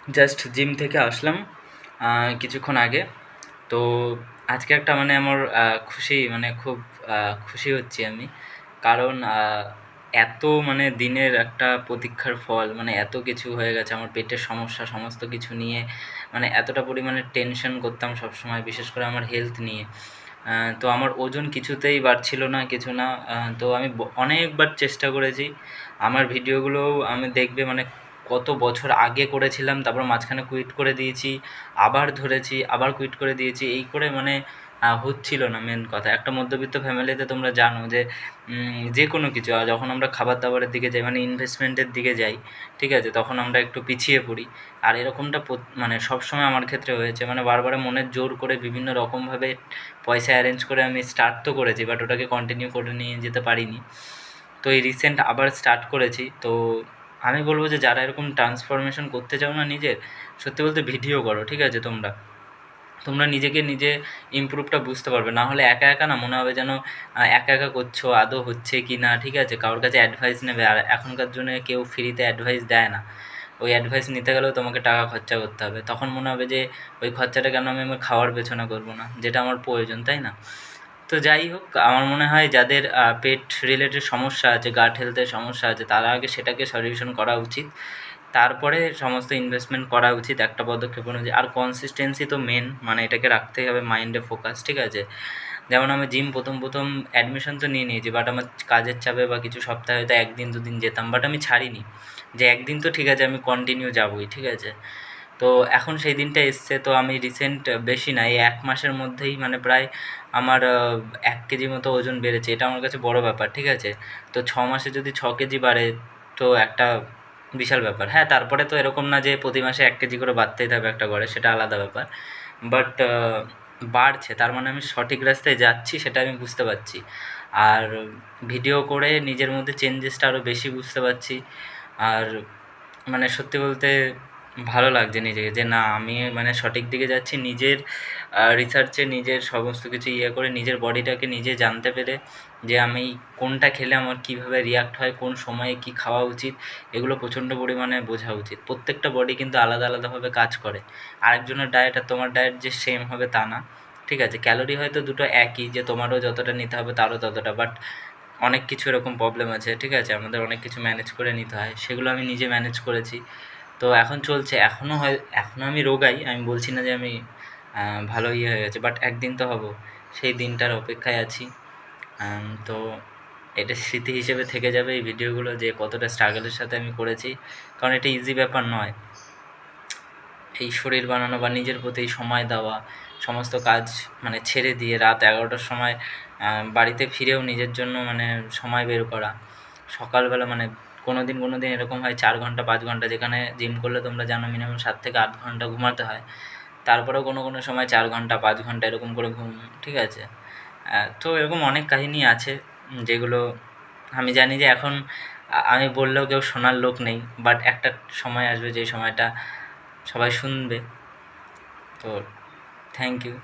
Just gym থেকে আসলাম কিছুক্ষণ আগে। তো আজকে একটা মানে আমার খুশি মানে খুব খুশি হচ্ছি আমি। কারণ এত মানে দিনের একটা প্রতীক্ষার ফল, মানে এত কিছু হয়ে গেছে আমার পেটের সমস্যা সমস্ত কিছু নিয়ে, মানে এতটা পরিমাণে টেনশন করতাম সবসময়, বিশেষ করে আমার হেলথ নিয়ে। তো আমার ওজন কিছুতেই বাড়ছিল না, কিছু না। তো আমি অনেকবার চেষ্টা করেছি। আমার ভিডিওগুলোও আমি দেখবে মানে কত বছর আগে করেছিলাম, তারপর মাঝখানে কুইট করে দিয়েছি, আবার ধরেছি, আবার কুইট করে দিয়েছি, এই করে মানে হচ্ছিল না। মেন কথা, একটা মধ্যবিত্ত ফ্যামিলিতে তোমরা জানো যে যে কোনো কিছু যখন আমরা খাবার দাবারের দিকে যাই, মানে ইনভেস্টমেন্টের দিকে যাই, ঠিক আছে, তখন আমরা একটু পিছিয়ে পড়ি। আর এরকমটা মানে সবসময় আমার ক্ষেত্রে হয়েছে, মানে বারবার মনের জোর করে বিভিন্ন রকমভাবে পয়সা অ্যারেঞ্জ করে আমি স্টার্ট তো করেছি, বাট ওটাকে কন্টিনিউ করে নিয়ে যেতে পারিনি। তো এই রিসেন্ট আবার স্টার্ট করেছি। তো আমি বলবো যে যারা এরকম ট্রান্সফরমেশন করতে চাও না নিজের, সত্যি বলতে ভিডিও করো, ঠিক আছে। তোমরা তোমরা নিজেকে নিজে ইমপ্রুভটা বুঝতে পারবে। না হলে একা একা না মনে হবে যেন একা একা করছো, আদৌ হচ্ছে কি না, ঠিক আছে, কারোর কাছে অ্যাডভাইস নেবে। আর এখনকার জন্য কেউ ফ্রিতে অ্যাডভাইস দেয় না। ওই অ্যাডভাইস নিতে গেলেও তোমাকে টাকা খরচা করতে হবে। তখন মনে হবে যে ওই খরচাটা কেন আমি আমার খাওয়ার পেছনে করবো না, যেটা আমার প্রয়োজন, তাই না? তো যাই হোক, আমার মনে হয় যাদের পেট রিলেটেড সমস্যা আছে, গাট হেলথের সমস্যা আছে, তারা আগে সেটাকে সলিউশন করা উচিত। তারপরে সমস্ত ইনভেস্টমেন্ট করা উচিত একটা পদক্ষেপ অনুযায়ী। আর কনসিস্টেন্সি তো মেন, মানে এটাকে রাখতেই হবে মাইন্ডে ফোকাস, ঠিক আছে। যেমন আমি জিম প্রথম অ্যাডমিশন তো নিয়ে নিয়েছি, বাট আমার কাজের চাপে বা কিছু সপ্তাহে হয়তো ১ দিন ২ দিন যেতাম, বাট আমি ছাড়িনি। যে ১ দিন তো ঠিক আছে, আমি কন্টিনিউ যাবোই, ঠিক আছে। তো এখন সেই দিনটা এসছে। তো আমি রিসেন্ট বেশি না, এই ১ মাসের মধ্যেই মানে প্রায় আমার ১ কেজি মতো ওজন বেড়েছে। এটা আমার কাছে বড় ব্যাপার, ঠিক আছে। তো ৬ মাসে যদি ৬ কেজি বাড়ে, তো একটা বিশাল ব্যাপার। হ্যাঁ, তারপরে তো এরকম না যে প্রতি মাসে ১ কেজি করে বাড়তেই থাকবে একটা ঘরে, সেটা আলাদা ব্যাপার। বাট বাড়ছে, তার মানে আমি সঠিক রাস্তায় যাচ্ছি, সেটা আমি বুঝতে পারছি। আর ভিডিও করে নিজের মধ্যে চেঞ্জেসটা আরও বেশি বুঝতে পারছি। আর মানে সত্যি বলতে ভালো লাগছে নিজেকে, যে না আমি মানে সঠিক দিকে যাচ্ছি। নিজের রিসার্চে নিজের সমস্ত কিছু ইয়ে করে নিজের বডিটাকে নিজে জানতে পেরে, যে আমি কোনটা খেলে আমার কীভাবে রিঅ্যাক্ট হয়, কোন সময়ে কী খাওয়া উচিত, এগুলো প্রচণ্ড পরিমাণে বোঝা উচিত। প্রত্যেকটা বডি কিন্তু আলাদা আলাদাভাবে কাজ করে। আরেকজনের ডায়েট আর তোমার ডায়েট যে সেম হবে তা না, ঠিক আছে। ক্যালোরি হয়তো দুটো একই, যে তোমারও যতটা নিতে হবে তারও ততটা, বাট অনেক কিছু এরকম প্রবলেম আছে, ঠিক আছে। আমাদের অনেক কিছু ম্যানেজ করে নিতে হয়, সেগুলো আমি নিজে ম্যানেজ করেছি। তো এখন চলছে। এখনও আমি রোগাই, আমি বলছি না যে আমি ভালো ইয়ে হয়ে গেছে, বাট একদিন তো হব। সেই দিনটার অপেক্ষায় আছি। তো এটা স্মৃতি হিসেবে থেকে যাবে এই ভিডিওগুলো, যে কতটা স্ট্রাগলের সাথে আমি করেছি। কারণ এটা ইজি ব্যাপার নয়। এই শরীর বানানো বা নিজের প্রতি সময় দেওয়া, সমস্ত কাজ মানে ছেড়ে দিয়ে রাত ১১টার সময় বাড়িতে ফিরেও নিজের জন্য মানে সময় বের করা। সকালবেলা মানে কোনো দিন এরকম হয় ৪ ঘন্টা ৫ ঘন্টা, যেখানে জিম করলে তোমরা জানো মিনিমাম ৭ থেকে ৮ ঘন্টা ঘুমাতে হয়। তারপরেও কোনো সময় ৪ ঘন্টা ৫ ঘন্টা এরকম করে ঘুম, ঠিক আছে। তো এরকম অনেক কাহিনী আছে, যেগুলো আমি জানি যে এখন আমি বললেও কেউ শোনার লোক নেই, বাট একটা সময় আসবে যে সময়টা সবাই শুনবে। তো থ্যাংক ইউ।